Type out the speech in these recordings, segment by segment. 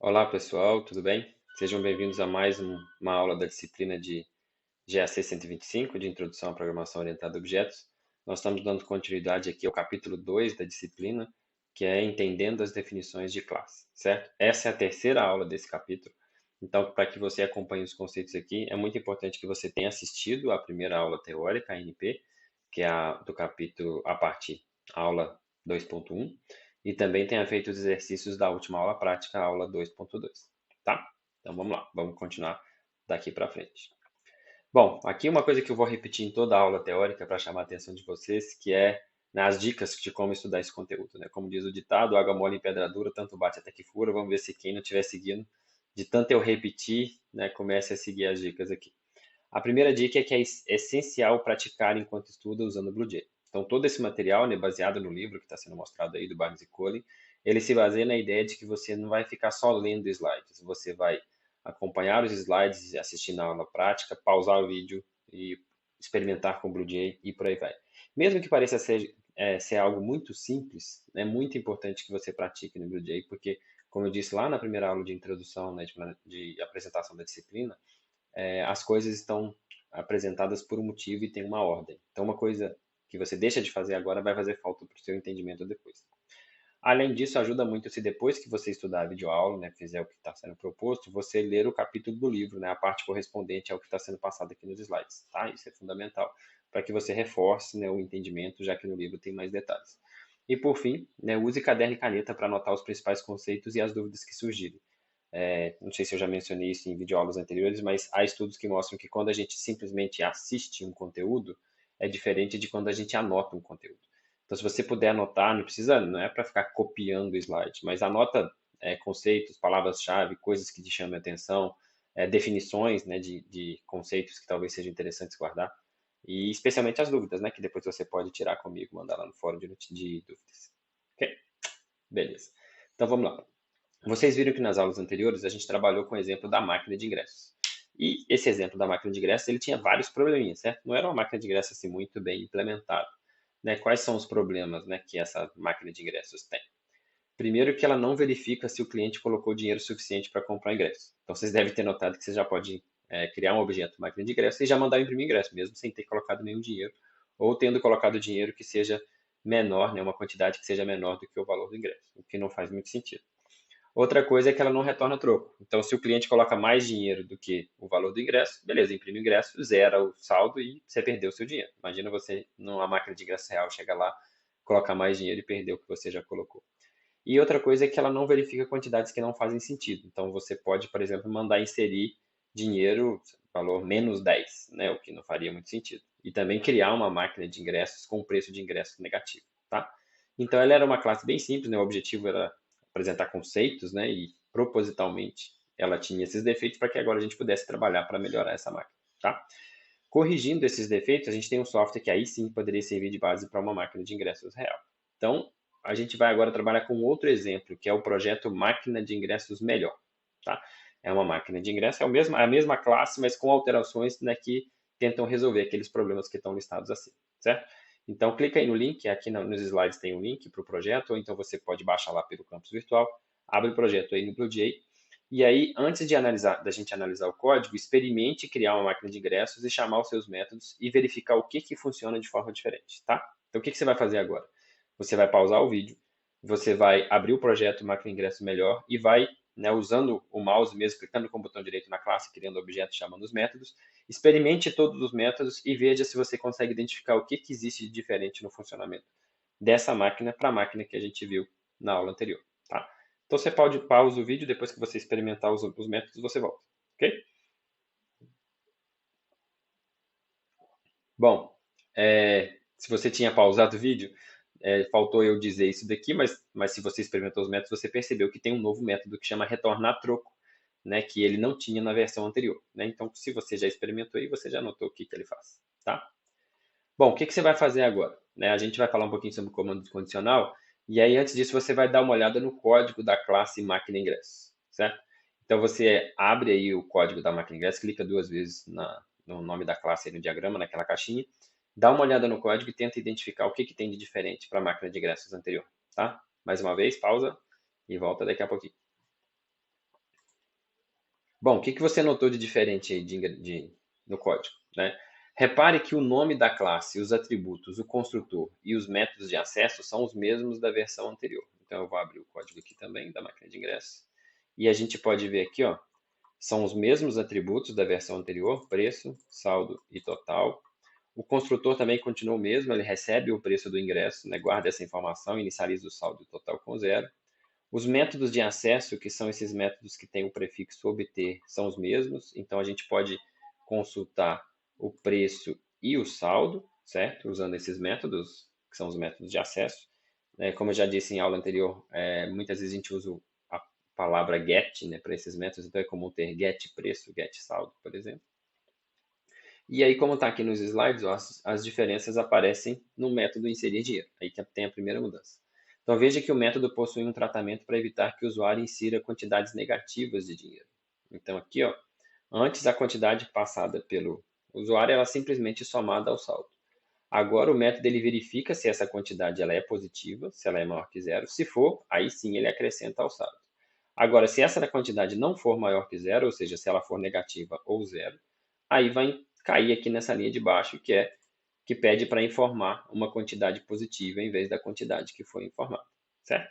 Olá pessoal, tudo bem? Sejam bem-vindos a mais uma aula da disciplina de GAC 125, de Introdução à Programação Orientada a Objetos. Nós estamos dando continuidade aqui ao capítulo 2 da disciplina, que é Entendendo as Definições de Classe, certo? Essa é a terceira aula desse capítulo. Então, para que você acompanhe os conceitos aqui, é muito importante que você tenha assistido a primeira aula teórica, a ANP, que é a do capítulo a partir, aula 2.1, e também tenha feito os exercícios da última aula prática, a aula 2.2, tá? Então vamos lá, vamos continuar daqui para frente. Bom, aqui uma coisa que eu vou repetir em toda a aula teórica para chamar a atenção de vocês, que é nas dicas de como estudar esse conteúdo, né? Como diz o ditado, água mole em pedra dura, tanto bate até que fura. Vamos ver se quem não estiver seguindo, de tanto eu repetir, né, comece a seguir as dicas aqui. A primeira dica é que é essencial praticar enquanto estuda usando o BlueJ. Então, todo esse material, né, baseado no livro que está sendo mostrado aí do Barnes e Collin, ele se baseia na ideia de que você não vai ficar só lendo slides, você vai acompanhar os slides assistindo a aula prática, pausar o vídeo e experimentar com o BlueJ e por aí vai. Mesmo que pareça ser algo muito simples, é muito importante que você pratique no BlueJ, porque, como eu disse lá na primeira aula de introdução, né, de apresentação da disciplina, as coisas estão apresentadas por um motivo e tem uma ordem. Então, uma coisa que você deixa de fazer agora vai fazer falta para o seu entendimento depois. Além disso, ajuda muito se depois que você estudar a videoaula, né, fizer o que está sendo proposto, você ler o capítulo do livro, né, a parte correspondente ao que está sendo passado aqui nos slides, tá? Isso é fundamental para que você reforce, né, o entendimento, já que no livro tem mais detalhes. E por fim, né, use caderno e caneta para anotar os principais conceitos e as dúvidas que surgirem. Não sei se eu já mencionei isso em videoaulas anteriores, mas há estudos que mostram que quando a gente simplesmente assiste um conteúdo, é diferente de quando a gente anota um conteúdo. Então, se você puder anotar, não precisa, não é para ficar copiando o slide, mas anota conceitos, palavras-chave, coisas que te chamem a atenção, definições, né, de conceitos que talvez sejam interessantes guardar, e especialmente as dúvidas, né, que depois você pode tirar comigo, mandar lá no fórum de dúvidas. Ok? Beleza. Então, vamos lá. Vocês viram que nas aulas anteriores a gente trabalhou com o exemplo da máquina de ingressos. E esse exemplo da máquina de ingressos, ele tinha vários probleminhas, certo? Não era uma máquina de ingressos assim muito bem implementada. Né? Quais são os problemas, né, que essa máquina de ingressos tem? Primeiro que ela não verifica se o cliente colocou dinheiro suficiente para comprar ingresso. Então vocês devem ter notado que você já pode criar um objeto máquina de ingresso e já mandar imprimir ingresso, mesmo sem ter colocado nenhum dinheiro, ou tendo colocado dinheiro que seja menor, né, uma quantidade que seja menor do que o valor do ingresso, o que não faz muito sentido. Outra coisa é que ela não retorna troco. Então, se o cliente coloca mais dinheiro do que o valor do ingresso, beleza, imprime o ingresso, zera o saldo e você perdeu o seu dinheiro. Imagina você, numa máquina de ingresso real, chegar lá, colocar mais dinheiro e perder o que você já colocou. E outra coisa é que ela não verifica quantidades que não fazem sentido. Então, você pode, por exemplo, mandar inserir dinheiro, valor menos 10, né, o que não faria muito sentido. E também criar uma máquina de ingressos com preço de ingresso negativo, tá? Então, ela era uma classe bem simples, né? O objetivo era apresentar conceitos, né? E propositalmente ela tinha esses defeitos para que agora a gente pudesse trabalhar para melhorar essa máquina, tá? Corrigindo esses defeitos, a gente tem um software que aí sim poderia servir de base para uma máquina de ingressos real. Então, a gente vai agora trabalhar com outro exemplo, que é o projeto Máquina de Ingressos Melhor, tá? É uma máquina de ingresso, é a mesma classe, mas com alterações, né, que tentam resolver aqueles problemas que estão listados acima, certo? Então, clica aí no link, aqui nos slides tem um link para o projeto, ou então você pode baixar lá pelo campus virtual, abre o projeto aí no BlueJ, e aí, antes da gente analisar o código, experimente criar uma máquina de ingressos e chamar os seus métodos e verificar o que funciona de forma diferente, tá? Então, o que você vai fazer agora? Você vai pausar o vídeo, você vai abrir o projeto Máquina de Ingresso Melhor e vai, né, usando o mouse mesmo, clicando com o botão direito na classe, criando objetos, chamando os métodos, experimente todos os métodos e veja se você consegue identificar o que existe de diferente no funcionamento dessa máquina para a máquina que a gente viu na aula anterior, tá? Então você pode pausar o vídeo, depois que você experimentar os métodos, você volta, ok? Bom, se você tinha pausado o vídeo, faltou eu dizer isso daqui, mas se você experimentou os métodos, você percebeu que tem um novo método que chama retornar troco, né, que ele não tinha na versão anterior, né? Então, se você já experimentou aí, você já notou o que ele faz, tá? Bom, o que você vai fazer agora? Né, a gente vai falar um pouquinho sobre o comando condicional, e aí antes disso você vai dar uma olhada no código da classe máquina ingresso, certo? Então você abre aí o código da máquina ingresso, clica duas vezes no nome da classe aí no diagrama, naquela caixinha, dá uma olhada no código e tenta identificar o que tem de diferente para a máquina de ingressos anterior, tá? Mais uma vez, pausa e volta daqui a pouquinho. Bom, o que você notou de diferente aí no código, né? Repare que o nome da classe, os atributos, o construtor e os métodos de acesso são os mesmos da versão anterior. Então, eu vou abrir o código aqui também, da máquina de ingresso. E a gente pode ver aqui, ó, são os mesmos atributos da versão anterior, preço, saldo e total. O construtor também continua o mesmo, ele recebe o preço do ingresso, né, guarda essa informação, inicializa o saldo total com zero. Os métodos de acesso, que são esses métodos que têm o prefixo obter, são os mesmos, então a gente pode consultar o preço e o saldo, certo? Usando esses métodos, que são os métodos de acesso. Como eu já disse em aula anterior, muitas vezes a gente usa a palavra get, né, para esses métodos, então é comum ter get preço, get saldo, por exemplo. E aí, como está aqui nos slides, ó, as diferenças aparecem no método inserir dinheiro. Aí que tem a primeira mudança. Então, veja que o método possui um tratamento para evitar que o usuário insira quantidades negativas de dinheiro. Então, aqui, ó, antes a quantidade passada pelo usuário era simplesmente somada ao saldo. Agora, o método ele verifica se essa quantidade ela é positiva, se ela é maior que zero. Se for, aí sim ele acrescenta ao saldo. Agora, se essa quantidade não for maior que zero, ou seja, se ela for negativa ou zero, aí vai cair aqui nessa linha de baixo, que pede para informar uma quantidade positiva em vez da quantidade que foi informada, certo?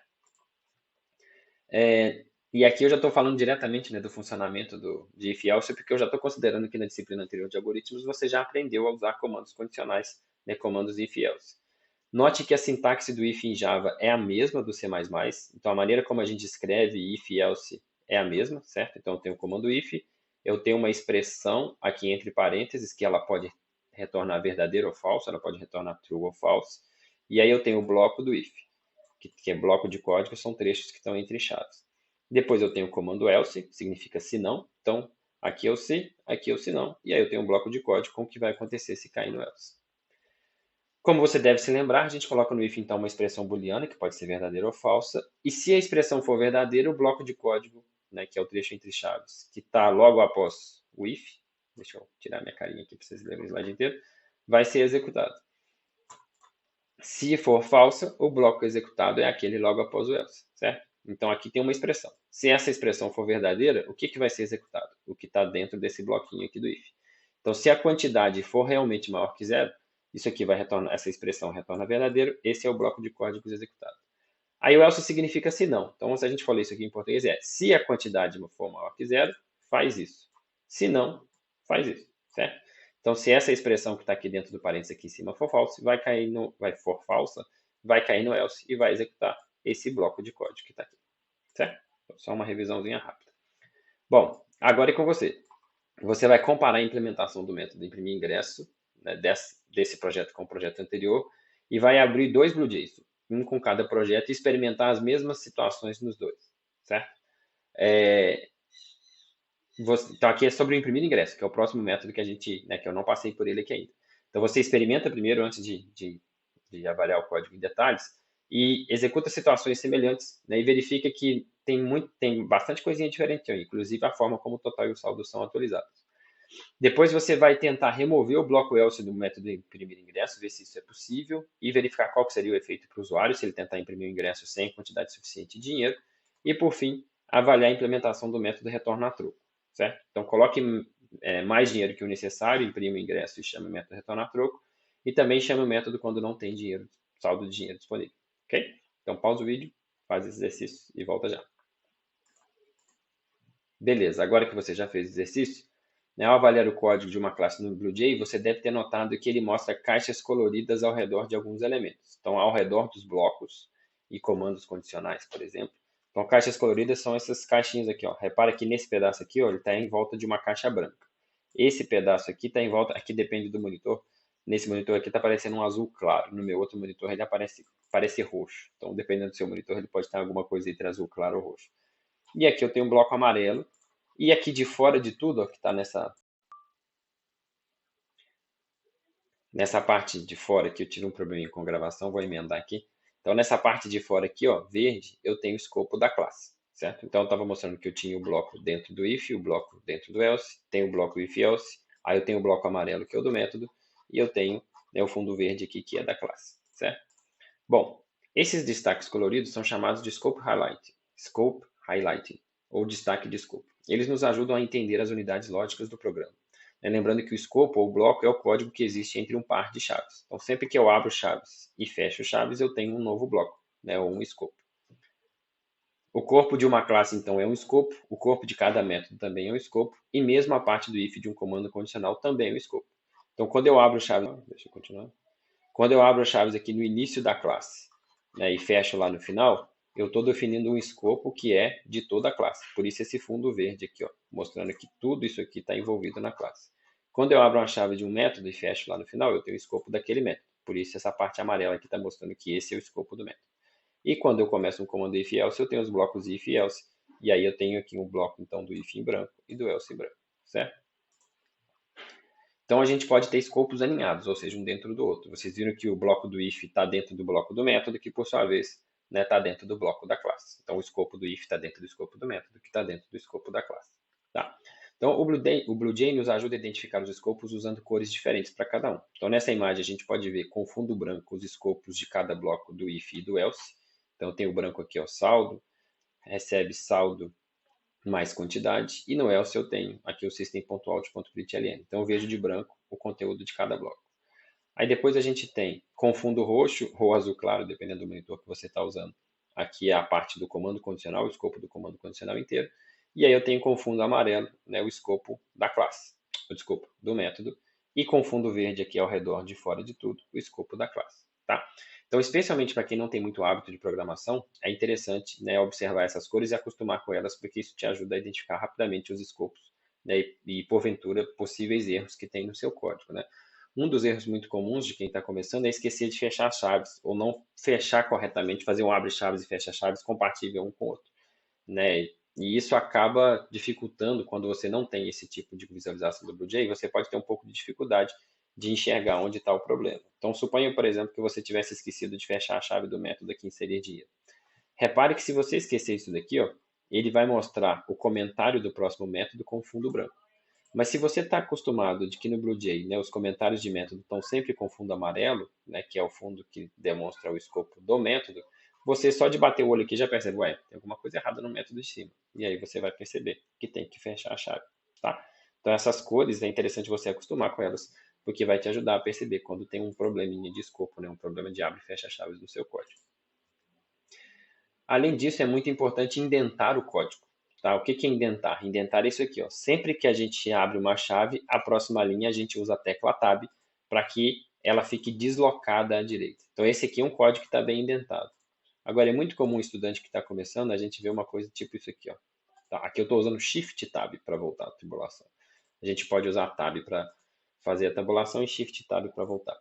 E aqui eu já estou falando diretamente, né, do funcionamento de if else, porque eu já estou considerando que na disciplina anterior de algoritmos você já aprendeu a usar comandos condicionais, né, comandos if else. Note que a sintaxe do if em Java é a mesma do C++, então a maneira como a gente escreve if else é a mesma, certo? Então eu tenho o comando if, eu tenho uma expressão aqui entre parênteses que ela pode retornar verdadeiro ou falso, ela pode retornar true ou false, e aí eu tenho o bloco do if, que é bloco de código, são trechos que estão entre chaves. Depois eu tenho o comando else, que significa se não, então aqui é o se, aqui é o se não, e aí eu tenho um bloco de código com o que vai acontecer se cair no else. Como você deve se lembrar, a gente coloca no if então uma expressão booleana, que pode ser verdadeira ou falsa, e se a expressão for verdadeira, o bloco de código, né, que é o trecho entre chaves, que está logo após o if, deixa eu tirar minha carinha aqui para vocês lerem o slide inteiro, vai ser executado. Se for falsa, o bloco executado é aquele logo após o else, certo? Então aqui tem uma expressão. Se essa expressão for verdadeira, o que vai ser executado? O que está dentro desse bloquinho aqui do if. Então, se a quantidade for realmente maior que zero, isso aqui vai retornar, essa expressão retorna verdadeiro, esse é o bloco de códigos executado. Aí o else significa se não. Então, se a gente falou isso aqui em português, se a quantidade for maior que zero, faz isso. Se não, faz isso, certo? Então, se essa expressão que está aqui dentro do parênteses aqui em cima for falsa, vai cair no else e vai executar esse bloco de código que está aqui, certo? Então, só uma revisãozinha rápida. Bom, agora é com você. Você vai comparar a implementação do método imprimir ingresso, né, desse projeto com o projeto anterior, e vai abrir dois BlueJays, um com cada projeto, e experimentar as mesmas situações nos dois, certo? Então, aqui é sobre o imprimir ingresso, que é o próximo método que a gente, né, que eu não passei por ele aqui ainda. Então, você experimenta primeiro, antes de avaliar o código em detalhes, e executa situações semelhantes, né, e verifica que tem bastante coisinha diferente, inclusive a forma como o total e o saldo são atualizados. Depois você vai tentar remover o bloco else do método imprimir ingresso, ver se isso é possível, e verificar qual seria o efeito para o usuário, se ele tentar imprimir o ingresso sem quantidade suficiente de dinheiro. E, por fim, avaliar a implementação do método retorno a troco, certo? Então, coloque mais dinheiro que o necessário, imprima o ingresso e chame o método retorno a troco, e também chame o método quando não tem dinheiro, saldo de dinheiro disponível, ok? Então, pausa o vídeo, faz esse exercício e volta já. Beleza, agora que você já fez o exercício, né, ao avaliar o código de uma classe no BlueJay, você deve ter notado que ele mostra caixas coloridas ao redor de alguns elementos. Então, ao redor dos blocos e comandos condicionais, por exemplo. Então, caixas coloridas são essas caixinhas aqui. Ó. Repara que nesse pedaço aqui, ó, ele está em volta de uma caixa branca. Esse pedaço aqui está em volta, aqui depende do monitor. Nesse monitor aqui está aparecendo um azul claro. No meu outro monitor ele parece roxo. Então, dependendo do seu monitor, ele pode estar alguma coisa entre azul claro ou roxo. E aqui eu tenho um bloco amarelo. E aqui de fora de tudo, ó, que está nessa parte de fora aqui, eu tive um probleminha com a gravação, vou emendar aqui. Então, nessa parte de fora aqui, ó, verde, eu tenho o escopo da classe, certo? Então, eu estava mostrando que eu tinha o bloco dentro do if, o bloco dentro do else, tenho o bloco if else, aí eu tenho o bloco amarelo, que é o do método, e eu tenho, né, o fundo verde aqui, que é da classe, certo? Bom, esses destaques coloridos são chamados de scope highlighting. Scope highlighting. ou destaque de escopo. Eles nos ajudam a entender as unidades lógicas do programa. Lembrando que o escopo ou bloco é o código que existe entre um par de chaves. Então, sempre que eu abro chaves e fecho chaves, eu tenho um novo bloco, ou um escopo. O corpo de uma classe, então, é um escopo, o corpo de cada método também é um escopo, e mesmo a parte do if de um comando condicional também é um escopo. Então, quando eu abro chaves, deixa eu continuar. Quando eu abro as chaves aqui no início da classe, e fecho lá no final, eu estou definindo um escopo que é de toda a classe. Por isso esse fundo verde aqui, mostrando que tudo isso aqui está envolvido na classe. Quando eu abro uma chave de um método e fecho lá no final, eu tenho o escopo daquele método. Por isso essa parte amarela aqui está mostrando que esse é o escopo do método. E quando eu começo um comando if else, eu tenho os blocos if e else. E aí eu tenho aqui um bloco então do if em branco e do else em branco, certo? Então a gente pode ter escopos alinhados, ou seja, um dentro do outro. Vocês viram que o bloco do if está dentro do bloco do método, que por sua vez está dentro do bloco da classe. Então o escopo do if está dentro do escopo do método, que está dentro do escopo da classe. Tá? Então o BlueJay nos ajuda a identificar os escopos usando cores diferentes para cada um. Então nessa imagem a gente pode ver com fundo branco os escopos de cada bloco do if e do else. Então tem o branco aqui, saldo, recebe saldo mais quantidade, e no else eu tenho aqui o system.out.println. Então eu vejo de branco o conteúdo de cada bloco. Aí depois a gente tem com fundo roxo ou azul claro, dependendo do monitor que você está usando. Aqui é a parte do comando condicional, o escopo do comando condicional inteiro. E aí eu tenho com fundo amarelo, o escopo da classe, o escopo do método. E com fundo verde aqui ao redor de fora de tudo, o escopo da classe. Tá? Então, especialmente para quem não tem muito hábito de programação, é interessante observar essas cores e acostumar com elas, porque isso te ajuda a identificar rapidamente os escopos e, porventura, possíveis erros que tem no seu código. Um dos erros muito comuns de quem está começando é esquecer de fechar as chaves, ou não fechar corretamente, fazer um abre chaves e fecha chaves compatível um com o outro. E isso acaba dificultando quando você não tem esse tipo de visualização do BlueJay, você pode ter um pouco de dificuldade de enxergar onde está o problema. Então, suponha, por exemplo, que você tivesse esquecido de fechar a chave do método aqui inserir dinheiro. Repare que se você esquecer isso daqui, ele vai mostrar o comentário do próximo método com fundo branco. Mas se você está acostumado de que no BlueJay, os comentários de método estão sempre com fundo amarelo, que é o fundo que demonstra o escopo do método, você só de bater o olho aqui já percebe, tem alguma coisa errada no método de cima. E aí você vai perceber que tem que fechar a chave, tá? Então essas cores é interessante você acostumar com elas, porque vai te ajudar a perceber quando tem um probleminha de escopo, um problema de abre e fecha chaves no seu código. Além disso, é muito importante indentar o código. Tá? O que é indentar? Indentar é isso aqui. Sempre que a gente abre uma chave, a próxima linha a gente usa a tecla Tab para que ela fique deslocada à direita. Então esse aqui é um código que está bem indentado. Agora, é muito comum um estudante que está começando, a gente vê uma coisa tipo isso aqui. Tá? Aqui eu estou usando Shift Tab para voltar à tabulação. A gente pode usar Tab para fazer a tabulação e Shift Tab para voltar.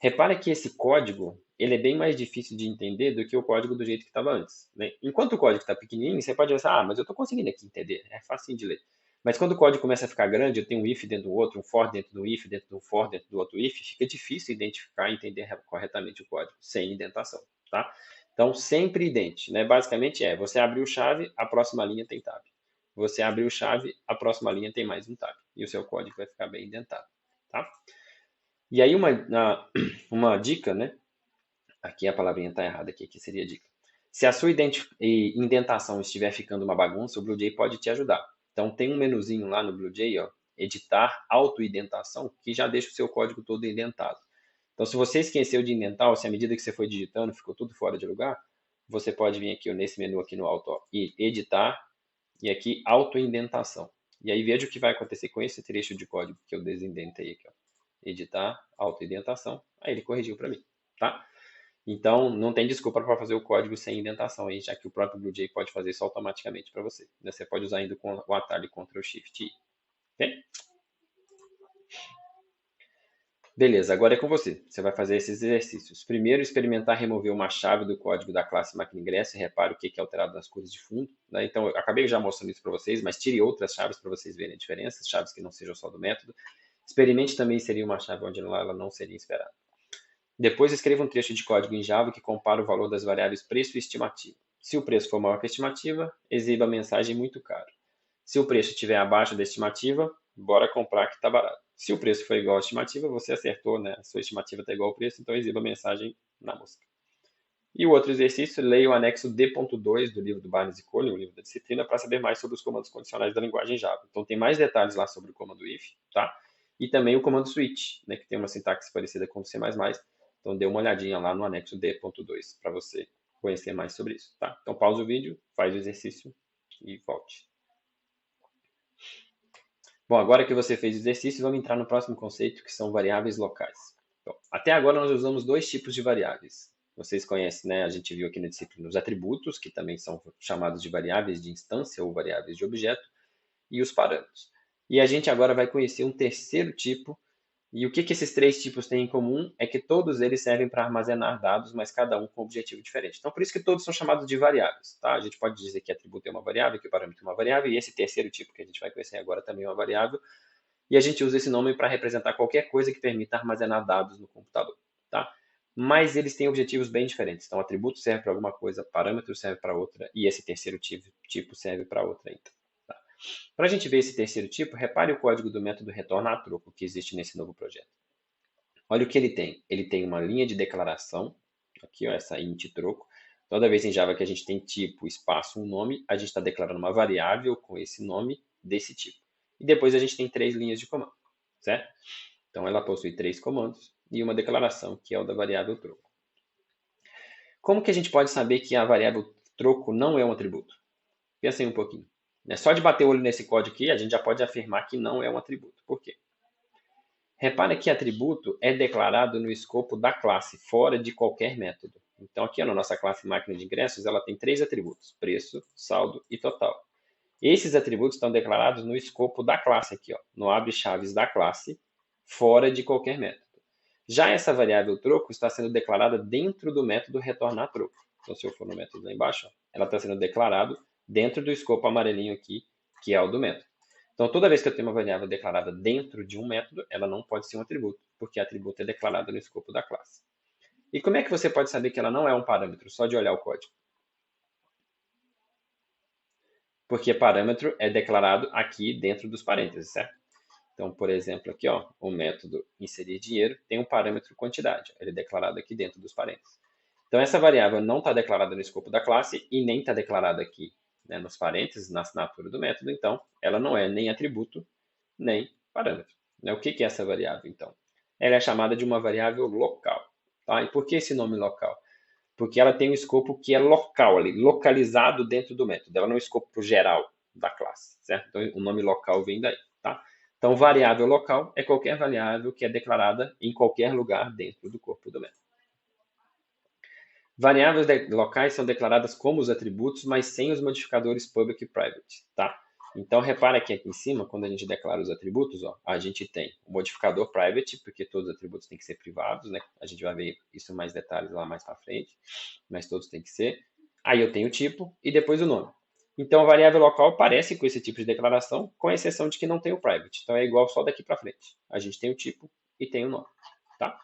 Repara que esse código ele é bem mais difícil de entender do que o código do jeito que estava antes. Enquanto o código está pequenininho, você pode pensar, mas eu estou conseguindo aqui entender, é fácil de ler. Mas quando o código começa a ficar grande, eu tenho um if dentro do outro, um for dentro do if, dentro do for, dentro do outro if, fica difícil identificar e entender corretamente o código, sem indentação. Tá? Então, sempre idente. Basicamente você abriu chave, a próxima linha tem tab. Você abriu chave, a próxima linha tem mais um tab. E o seu código vai ficar bem indentado. Tá? E aí uma dica, aqui a palavrinha está errada, aqui seria a dica. Se a sua indentação estiver ficando uma bagunça, o BlueJay pode te ajudar. Então tem um menuzinho lá no BlueJay, editar autoindentação, que já deixa o seu código todo indentado. Então se você esqueceu de indentar, ou se à medida que você foi digitando ficou tudo fora de lugar, você pode vir aqui nesse menu aqui no alto, e editar, e aqui autoindentação. E aí veja o que vai acontecer com esse trecho de código que eu desindentei aqui. Editar, autoindentação, aí ele corrigiu para mim, tá? Então, não tem desculpa para fazer o código sem indentação, aí, já que o próprio BlueJay pode fazer isso automaticamente para você. Você pode usar ainda com o atalho Ctrl Shift I. Ok? Beleza, agora é com você. Você vai fazer esses exercícios. Primeiro, experimentar remover uma chave do código da classe máquina ingresso e repare o que é alterado nas cores de fundo. Então, eu acabei já mostrando isso para vocês, mas tire outras chaves para vocês verem a diferença, chaves que não sejam só do método. Experimente também inserir uma chave onde ela não seria esperada. Depois, escreva um trecho de código em Java que compara o valor das variáveis preço e estimativa. Se o preço for maior que a estimativa, exiba a mensagem muito caro. Se o preço estiver abaixo da estimativa, bora comprar que está barato. Se o preço for igual à estimativa, você acertou, a sua estimativa está igual ao preço, então exiba a mensagem na música. E o outro exercício, leia o anexo D.2 do livro do Barnes e Collin, o livro da disciplina, para saber mais sobre os comandos condicionais da linguagem Java. Então tem mais detalhes lá sobre o comando if, tá? E também o comando switch, né, que tem uma sintaxe parecida com o C++. Então dê uma olhadinha lá no anexo D.2 para você conhecer mais sobre isso, tá? Então pausa o vídeo, faz o exercício e volte. Bom, agora que você fez o exercício, vamos entrar no próximo conceito, que são variáveis locais. Então, até agora nós usamos dois tipos de variáveis. Vocês conhecem, né? A gente viu aqui na disciplina os atributos, que também são chamados de variáveis de instância ou variáveis de objeto, e os parâmetros. E a gente agora vai conhecer um terceiro tipo. E o que esses três tipos têm em comum é que todos eles servem para armazenar dados, mas cada um com um objetivo diferente. Então, por isso que todos são chamados de variáveis. Tá? A gente pode dizer que atributo é uma variável, que o parâmetro é uma variável, e esse terceiro tipo que a gente vai conhecer agora também é uma variável. E a gente usa esse nome para representar qualquer coisa que permita armazenar dados no computador. Tá? Mas eles têm objetivos bem diferentes. Então, atributo serve para alguma coisa, parâmetro serve para outra, e esse terceiro tipo serve para outra. Então. Para a gente ver esse terceiro tipo, repare o código do método retorna a troco que existe nesse novo projeto. Olha o que ele tem. Ele tem uma linha de declaração, aqui ó, essa int troco. Toda vez em Java que a gente tem tipo, espaço, um nome, a gente está declarando uma variável com esse nome desse tipo. E depois a gente tem três linhas de comando, certo? Então ela possui três comandos e uma declaração, que é o da variável troco. Como que a gente pode saber que a variável troco não é um atributo? Pensa aí um pouquinho. Só de bater o olho nesse código aqui, a gente já pode afirmar que não é um atributo. Por quê? Repara que atributo é declarado no escopo da classe, fora de qualquer método. Então, aqui na nossa classe máquina de ingressos, ela tem três atributos: preço, saldo e total. Esses atributos estão declarados no escopo da classe aqui, ó, no abre-chaves da classe, fora de qualquer método. Já essa variável troco está sendo declarada dentro do método retornar troco. Então, se eu for no método lá embaixo, ó, ela está sendo declarada dentro do escopo amarelinho aqui, que é o do método. Então, toda vez que eu tenho uma variável declarada dentro de um método, ela não pode ser um atributo, porque atributo é declarado no escopo da classe. E como é que você pode saber que ela não é um parâmetro, só de olhar o código? Porque parâmetro é declarado aqui dentro dos parênteses, certo? Então, por exemplo, aqui, ó, o método inserir dinheiro tem um parâmetro quantidade. Ele é declarado aqui dentro dos parênteses. Então, essa variável não está declarada no escopo da classe e nem está declarada aqui, né, nos parênteses, na assinatura do método. Então, ela não é nem atributo, nem parâmetro. Né? O que é essa variável, então? Ela é chamada de uma variável local. Tá? E por que esse nome local? Porque ela tem um escopo que é local, ali, localizado dentro do método. Ela não é um escopo geral da classe, certo? Então, o nome local vem daí, tá? Então, variável local é qualquer variável que é declarada em qualquer lugar dentro do corpo do método. Variáveis locais são declaradas como os atributos, mas sem os modificadores public e private, tá? Então, repara que aqui em cima, quando a gente declara os atributos, ó, a gente tem o modificador private, porque todos os atributos têm que ser privados, né? A gente vai ver isso em mais detalhes lá mais para frente, mas todos têm que ser. Aí eu tenho o tipo e depois o nome. Então, a variável local parece com esse tipo de declaração, com exceção de que não tem o private. Então, é igual só daqui para frente. A gente tem o tipo e tem o nome, tá?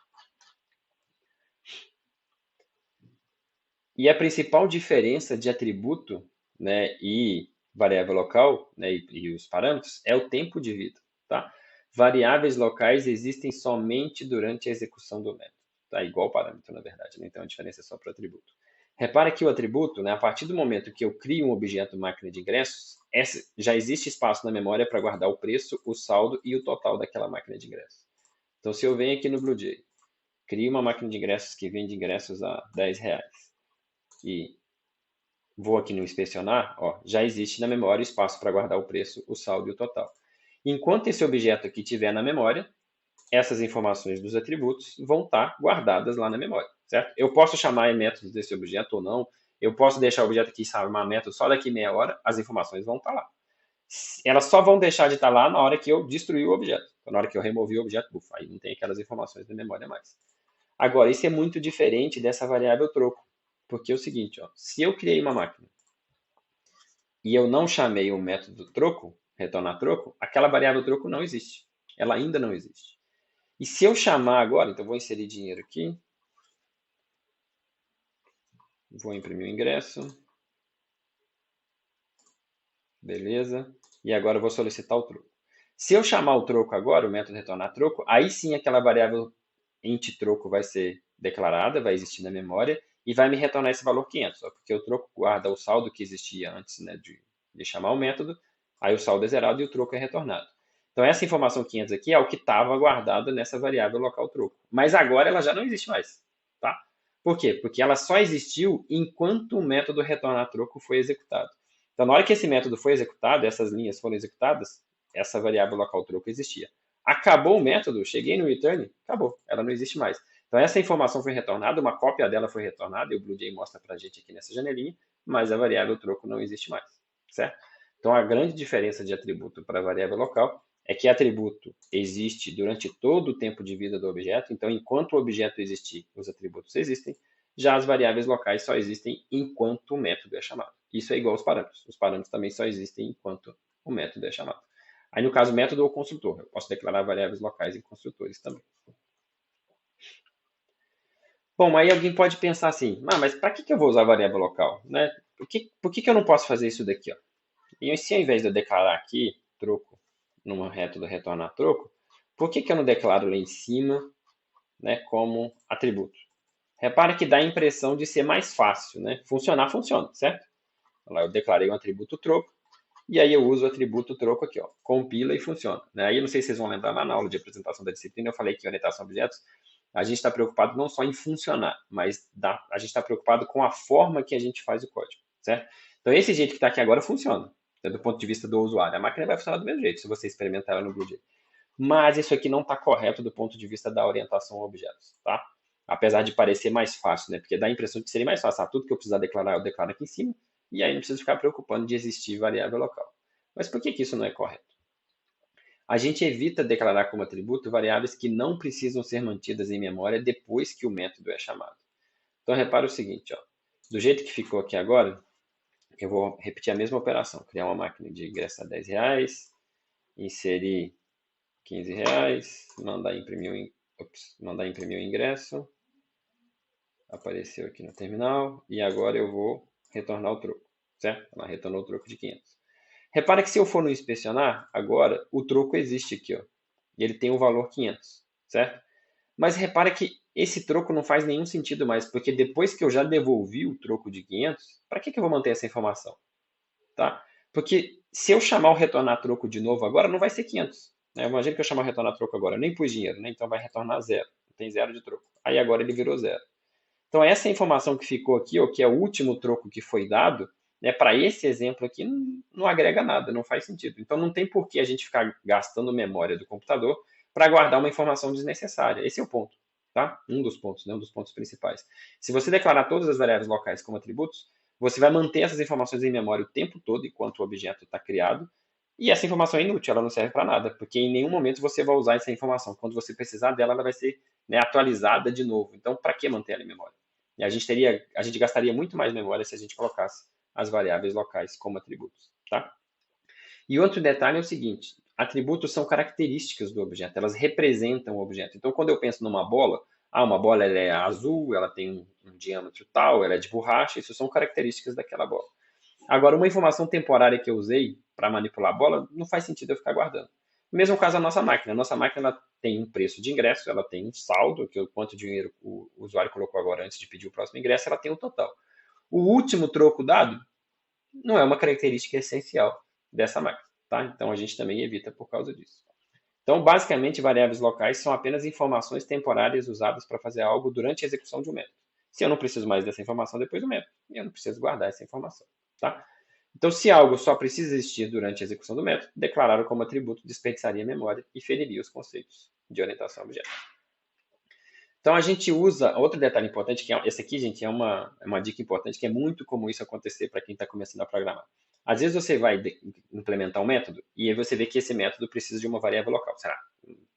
E a principal diferença de atributo, né, e variável local, né, e os parâmetros é o tempo de vida, tá? Variáveis locais existem somente durante a execução do método, tá? Igual parâmetro, na verdade, né? Então a diferença é só para o atributo. Repara que o atributo, né, a partir do momento que eu crio um objeto máquina de ingressos, já existe espaço na memória para guardar o preço, o saldo e o total daquela máquina de ingressos. Então, se eu venho aqui no BlueJay, crio uma máquina de ingressos que vende ingressos a R$10, e vou aqui no inspecionar, ó, já existe na memória espaço para guardar o preço, o saldo e o total. Enquanto esse objeto aqui estiver na memória, essas informações dos atributos vão estar guardadas lá na memória, certo? Eu posso chamar métodos desse objeto ou não, eu posso deixar o objeto aqui chamar método só daqui meia hora, as informações vão estar lá. Elas só vão deixar de estar lá na hora que eu destruir o objeto, na hora que eu remover o objeto, aí não tem aquelas informações na memória mais. Agora, isso é muito diferente dessa variável troco, porque é o seguinte, ó, se eu criei uma máquina e eu não chamei o método troco, retornar troco, aquela variável troco não existe. Ela ainda não existe. E se eu chamar agora, então vou inserir dinheiro aqui, vou imprimir o ingresso, beleza, e agora eu vou solicitar o troco. Se eu chamar o troco agora, o método retornar troco, aí sim aquela variável int troco vai ser declarada, vai existir na memória, e vai me retornar esse valor 500, ó, porque o troco guarda o saldo que existia antes, né, de chamar o método, aí o saldo é zerado e o troco é retornado. Então essa informação 500 aqui é o que estava guardado nessa variável local troco. Mas agora ela já não existe mais, tá? Por quê? Porque ela só existiu enquanto o método retornar troco foi executado. Então, na hora que esse método foi executado, essas linhas foram executadas, essa variável local troco existia. Acabou o método, cheguei no return, acabou, ela não existe mais. Então, essa informação foi retornada, uma cópia dela foi retornada, e o BlueJay mostra para a gente aqui nessa janelinha, mas a variável troco não existe mais, certo? Então, a grande diferença de atributo para a variável local é que atributo existe durante todo o tempo de vida do objeto, então, enquanto o objeto existir, os atributos existem, já as variáveis locais só existem enquanto o método é chamado. Isso é igual aos parâmetros. Os parâmetros também só existem enquanto o método é chamado. Aí, no caso, método ou construtor, eu posso declarar variáveis locais em construtores também. Bom, aí alguém pode pensar assim, mas para que eu vou usar variável local? Né? Por que eu não posso fazer isso daqui? Ó? E se ao invés de eu declarar aqui troco numa método retornar troco, por que eu não declaro lá em cima, né, como atributo? Repara que dá a impressão de ser mais fácil, né? Funcionar, funciona, certo? Lá eu declarei um atributo troco, e aí eu uso o atributo troco aqui, ó, compila e funciona. Né? Aí eu não sei se vocês vão lembrar lá na aula de apresentação da disciplina, eu falei que em orientação a objetos, a gente está preocupado não só em funcionar, mas a gente está preocupado com a forma que a gente faz o código, certo? Então esse jeito que está aqui agora funciona, né, do ponto de vista do usuário. A máquina vai funcionar do mesmo jeito, se você experimentar ela no BlueJay. Mas isso aqui não está correto do ponto de vista da orientação a objetos, tá? Apesar de parecer mais fácil, né? Porque dá a impressão de que seria mais fácil. Tudo que eu precisar declarar, eu declaro aqui em cima, e aí não preciso ficar preocupando de existir variável local. Mas por que isso não é correto? A gente evita declarar como atributo variáveis que não precisam ser mantidas em memória depois que o método é chamado. Então, repara o seguinte, ó. Do jeito que ficou aqui agora, eu vou repetir a mesma operação. Criar uma máquina de ingresso a R$10, inserir R$15, mandar imprimir o ingresso, apareceu aqui no terminal, e agora eu vou retornar o troco, certo? Ela retornou o troco de 500. Repara que se eu for no inspecionar, agora o troco existe aqui, ó, e ele tem o valor 500, certo? Mas repara que esse troco não faz nenhum sentido mais, porque depois que eu já devolvi o troco de 500, para que eu vou manter essa informação? Tá? Porque se eu chamar o retornar troco de novo agora, não vai ser 500. Né? Imagina que eu chamar o retornar troco agora, eu nem pus dinheiro, né? Então vai retornar zero. Tem zero de troco. Aí agora ele virou zero. Então essa informação que ficou aqui, ó, que é o último troco que foi dado, né, para esse exemplo aqui, não agrega nada, não faz sentido. Então não tem por que a gente ficar gastando memória do computador para guardar uma informação desnecessária. Esse é o ponto. Tá? Um dos pontos, né? Um dos pontos principais. Se você declarar todas as variáveis locais como atributos, você vai manter essas informações em memória o tempo todo enquanto o objeto está criado. E essa informação é inútil, ela não serve para nada, porque em nenhum momento você vai usar essa informação. Quando você precisar dela, ela vai ser, né, atualizada de novo. Então, para que manter ela em memória? E a gente gastaria muito mais memória se a gente colocasse as variáveis locais como atributos. Tá? E outro detalhe é o seguinte: atributos são características do objeto, elas representam o objeto. Então, quando eu penso numa bola, uma bola ela é azul, ela tem um diâmetro tal, ela é de borracha, isso são características daquela bola. Agora, uma informação temporária que eu usei para manipular a bola, não faz sentido eu ficar guardando. Mesmo caso a nossa máquina. A nossa máquina ela tem um preço de ingresso, ela tem um saldo, que é o quanto dinheiro o usuário colocou agora antes de pedir o próximo ingresso, ela tem o total. O último troco dado não é uma característica essencial dessa máquina. Tá? Então, a gente também evita por causa disso. Então, basicamente, variáveis locais são apenas informações temporárias usadas para fazer algo durante a execução de um método. Se eu não preciso mais dessa informação depois do método, eu não preciso guardar essa informação. Tá? Então, se algo só precisa existir durante a execução do método, declará-lo como atributo desperdiçaria a memória e feriria os conceitos de orientação a objetos. Então, a gente usa, outro detalhe importante, que esse aqui, gente, é uma dica importante, que é muito comum isso acontecer para quem está começando a programar. Às vezes você vai implementar um método e aí você vê que esse método precisa de uma variável local. Será?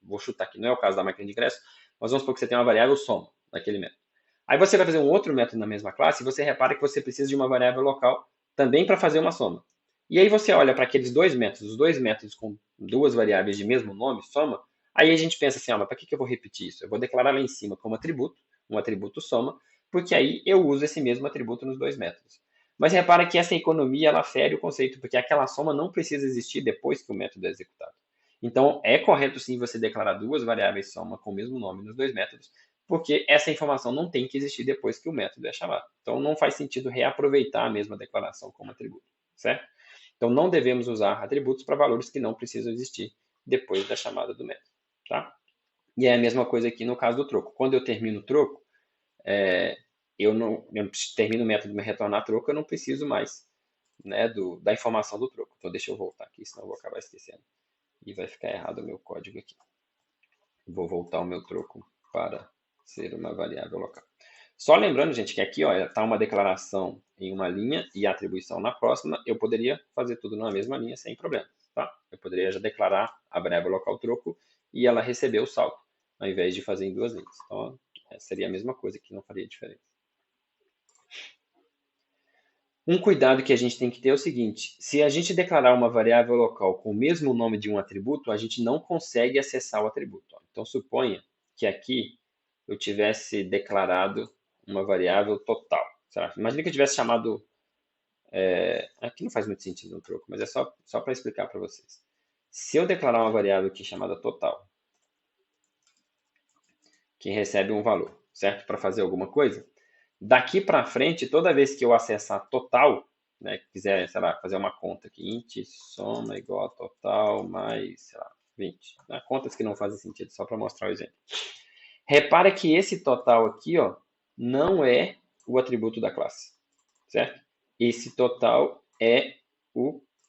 Vou chutar aqui, não é o caso da máquina de ingresso, mas vamos supor que você tem uma variável soma naquele método. Aí você vai fazer um outro método na mesma classe e você repara que você precisa de uma variável local também para fazer uma soma. E aí você olha para aqueles dois métodos, os dois métodos com duas variáveis de mesmo nome, soma, aí a gente pensa assim, mas para que eu vou repetir isso? Eu vou declarar lá em cima como atributo, um atributo soma, porque aí eu uso esse mesmo atributo nos dois métodos. Mas repara que essa economia ela fere o conceito, porque aquela soma não precisa existir depois que o método é executado. Então, é correto sim você declarar duas variáveis soma com o mesmo nome nos dois métodos, porque essa informação não tem que existir depois que o método é chamado. Então, não faz sentido reaproveitar a mesma declaração como atributo, certo? Então, não devemos usar atributos para valores que não precisam existir depois da chamada do método, tá? E é a mesma coisa aqui no caso do troco. Quando eu termino o troco, eu termino o método de me retornar troco, eu não preciso mais, né, da informação do troco. Então, deixa eu voltar aqui, senão eu vou acabar esquecendo. E vai ficar errado o meu código aqui. Vou voltar o meu troco para ser uma variável local. Só lembrando, gente, que aqui está uma declaração em uma linha e a atribuição na próxima. Eu poderia fazer tudo na mesma linha sem problema. Tá? Eu poderia já declarar a variável local troco e ela receber o saldo, ao invés de fazer em duas linhas. Então, seria a mesma coisa, que não faria diferença. Um cuidado que a gente tem que ter é o seguinte: se a gente declarar uma variável local com o mesmo nome de um atributo, a gente não consegue acessar o atributo. Então, suponha que aqui eu tivesse declarado uma variável total. Imagina que eu tivesse chamado... aqui não faz muito sentido no troco, mas é só para explicar para vocês. Se eu declarar uma variável aqui chamada total, que recebe um valor, certo? Para fazer alguma coisa, daqui para frente, toda vez que eu acessar total, né, quiser, sei lá, fazer uma conta aqui, int soma igual a total mais, sei lá, 20. Né? Contas que não fazem sentido, só para mostrar o exemplo. Repara que esse total aqui, ó, não é o atributo da classe, certo? Esse total é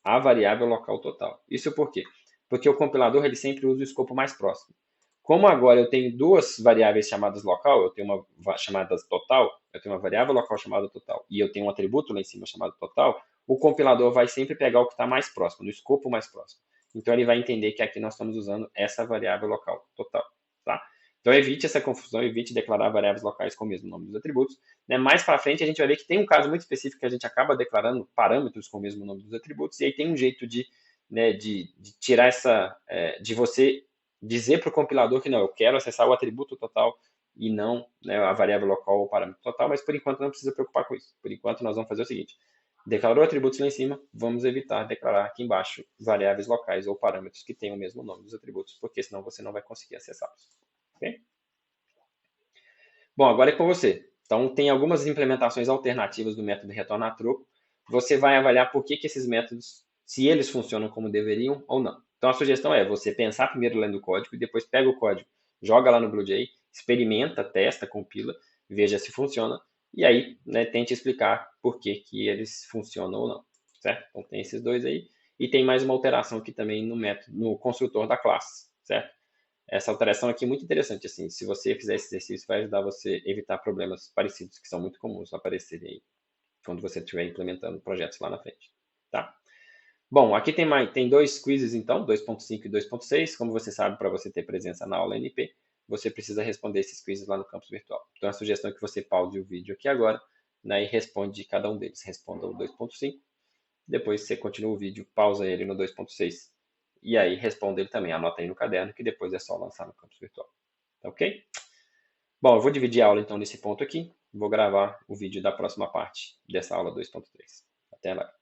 a variável local total. Isso por quê? Porque o compilador ele sempre usa o escopo mais próximo. Como agora eu tenho duas variáveis chamadas local, eu tenho uma chamada total, eu tenho uma variável local chamada total, e eu tenho um atributo lá em cima chamado total, o compilador vai sempre pegar o que está mais próximo, no escopo mais próximo. Então ele vai entender que aqui nós estamos usando essa variável local total, tá? Então evite essa confusão, evite declarar variáveis locais com o mesmo nome dos atributos. Né? Mais para frente a gente vai ver que tem um caso muito específico que a gente acaba declarando parâmetros com o mesmo nome dos atributos, e aí tem um jeito de tirar de você dizer para o compilador que não, eu quero acessar o atributo total e não, né, a variável local ou o parâmetro total, mas por enquanto não precisa preocupar com isso. Por enquanto nós vamos fazer o seguinte: declarou atributos lá em cima, vamos evitar declarar aqui embaixo variáveis locais ou parâmetros que tenham o mesmo nome dos atributos, porque senão você não vai conseguir acessá-los. Okay? Bom, agora é com você. Então, tem algumas implementações alternativas do método retornar troco. Você vai avaliar por que esses métodos, se eles funcionam como deveriam ou não. Então, a sugestão é você pensar primeiro lendo o código e depois pega o código, joga lá no BlueJ, experimenta, testa, compila, veja se funciona e aí, né, tente explicar por que eles funcionam ou não, certo? Então, tem esses dois aí. E tem mais uma alteração aqui também no método, no construtor da classe, certo? Essa alteração aqui é muito interessante, assim, se você fizer esse exercício, vai ajudar você a evitar problemas parecidos, que são muito comuns aparecerem aí, quando você estiver implementando projetos lá na frente, tá? Bom, aqui tem dois quizzes, então, 2.5 e 2.6. Como você sabe, para você ter presença na aula NP, você precisa responder esses quizzes lá no campus virtual. Então, a sugestão é que você pause o vídeo aqui agora, né, e responde cada um deles. Responda o 2.5, depois você continua o vídeo, pausa ele no 2.6, e aí responda ele também. Anota aí no caderno, que depois é só lançar no campus virtual. Tá ok? Bom, eu vou dividir a aula então nesse ponto aqui. Vou gravar o vídeo da próxima parte dessa aula 2.3. Até lá.